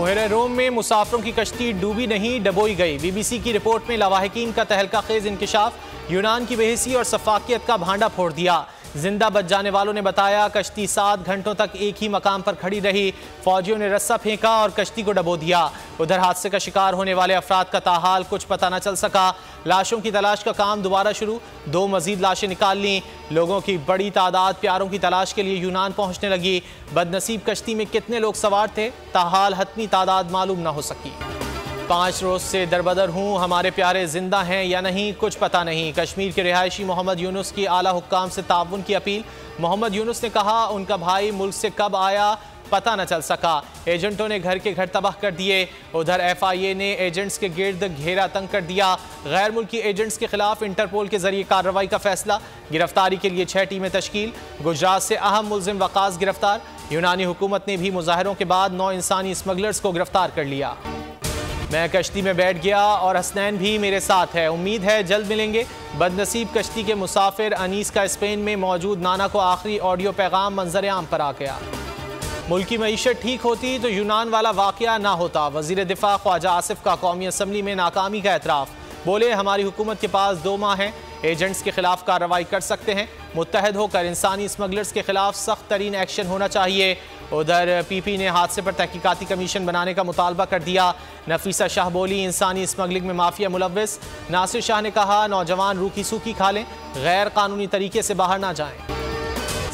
बहरे रोम में मुसाफिरों की कश्ती डूबी नहीं, डबोई गई। BBC की रिपोर्ट में लवाहिकीन का तहलका खेज इंकिशाफ, यूनान की बेहिसी और सफाकियत का भांडा फोड़ दिया। जिंदा बच जाने वालों ने बताया, कश्ती 7 घंटों तक एक ही मकाम पर खड़ी रही। फौजियों ने रस्सा फेंका और कश्ती को डबो दिया। उधर हादसे का शिकार होने वाले अफराद का ताहाल कुछ पता न चल सका। लाशों की तलाश का काम दोबारा शुरू, 2 मजीद लाशें निकाल ली। लोगों की बड़ी तादाद प्यारों की तलाश के लिए यूनान पहुंचने लगी। बदनसीब कश्ती में कितने लोग सवार थे, ताहाल हतमी तादाद मालूम न हो सकी। 5 रोज से दरबदर हूँ, हमारे प्यारे जिंदा हैं या नहीं कुछ पता नहीं। कश्मीर के रिहायशी मोहम्मद यूनुस की आला हुक्काम से ताउन की अपील। मोहम्मद यूनुस ने कहा, उनका भाई मुल्क से कब आया पता न चल सका। एजेंटों ने घर के घर तबाह कर दिए। उधर FIA ने एजेंट्स के गिर्द घेरा तंग कर दिया। गैर मुल्की एजेंट्स के खिलाफ इंटरपोल के जरिए कार्रवाई का फैसला। गिरफ्तारी के लिए 6 टीमें तश्कील। गुजरात से अहम मुलजिम वकास गिरफ्तार। यूनानी हुकूमत ने भी मुजाहरों के बाद 9 इंसानी स्मगलर्स को गिरफ्तार कर लिया। मैं कश्ती में बैठ गया और हसनैन भी मेरे साथ है, उम्मीद है जल्द मिलेंगे। बदनसीब कश्ती के मुसाफिर अनीस का स्पेन में मौजूद नाना को आखिरी ऑडियो पैगाम मंजर आम पर आ गया। मुल्क की मईशत ठीक होती तो यूनान वाला वाकया ना होता। वजीर दिफा ख्वाजा आसिफ का कौमी असम्बली में नाकामी का एतराफ़। बोले, हमारी हुकूमत के पास 2 माह हैं, एजेंट्स के खिलाफ कार्रवाई कर सकते हैं। मुत्तहद होकर इंसानी स्मगलर्स के खिलाफ सख्त तरीन एक्शन होना चाहिए। उधर PP ने हादसे पर तहकीकाती कमीशन बनाने का मुतालबा कर दिया। नफीसा शाह बोली, इंसानी स्मगलिंग में माफिया मुलव्विस। नासिर शाह ने कहा, नौजवान रूखी सूखी खा लें, गैर कानूनी तरीके से बाहर ना जाएं।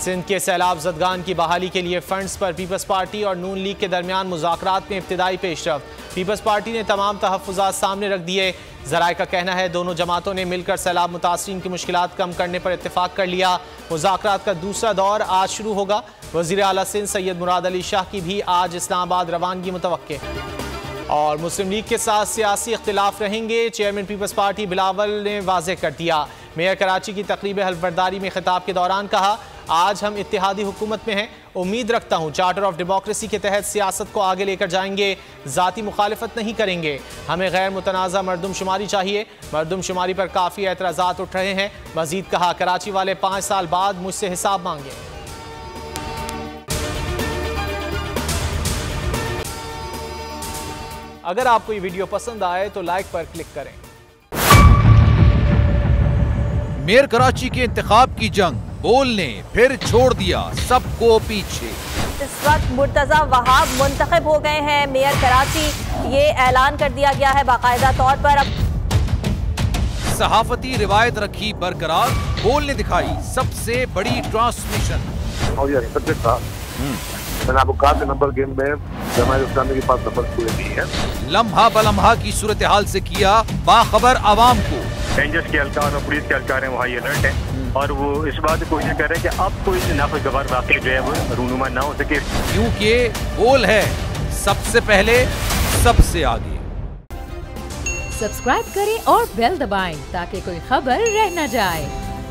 सिंध के सैलाब ज़दगान की बहाली के लिए फंड्स पर पीपल्स पार्टी और नून लीग के दरमियान मुज़ाकरात में इब्तिदाई पेशरफ्त। पीपल्स पार्टी ने तमाम तहफ़्फ़ुज़ात सामने रख दिए। ज़राए का कहना है, दोनों जमातों ने मिलकर सैलाब मुतासरीन की मुश्किलात कम करने पर इत्तेफाक कर लिया। मुज़ाकरात का दूसरा दौर आज शुरू होगा। वज़ीर आला सिंध सैयद मुराद अली शाह की भी आज इस्लामाबाद रवानगी मुतवक्के है। और मुस्लिम लीग के साथ सियासी इख्तिलाफ रहेंगे, चेयरमैन पीपल्स पार्टी बिलावल ने वाज़ेह कर दिया। मेयर कराची की तकरीब हल्फबरदारी में खिताब के दौरान कहा, आज हम इत्तेहादी हुकूमत में हैं, उम्मीद रखता हूँ चार्टर ऑफ डेमोक्रेसी के तहत सियासत को आगे लेकर जाएंगे, ज़ाती मुखालिफत नहीं करेंगे। हमें गैर मुतनाज़ा मरदमशुमारी चाहिए, मरदमशुमारी पर काफ़ी एतराज़ात उठ रहे हैं। मज़ीद कहा, कराची वाले 5 साल बाद मुझसे हिसाब मांगे। अगर आपको ये वीडियो पसंद आए तो लाइक पर क्लिक करें। मेयर कराची के इंतखाब की जंग, बोलने फिर छोड़ दिया सबको पीछे। इस वक्त मुर्तजा वहाब मुंतखब हो गए हैं मेयर कराची, ये ऐलान कर दिया गया है बाकायदा तौर पर। अब सहाफती रिवायत रखी बरकरार, बोलने दिखाई सबसे बड़ी ट्रांसमिशन। और ये एक्सपेक्टेड था। मैंने आपको कहा कि नंबर गेम में जमात इस्लामी के पास नंबर पूरे नहीं है। लम्हा बलम्हा की सूरत हाल से किया बाखबर आवाम को। रेंजर्स के एहलकार और पुलिस के एहलकार हैं, वो हाई अलर्ट है और वो इस बात की कोशिश कर रहे हैं कि अब कोई नाखुशगवार वाक़या जो है वो रूनुमा ना हो सके, क्योंकि बोल है सबसे पहले सबसे आगे। सब्सक्राइब करें और बेल दबाएं ताकि कोई खबर रह न जाए।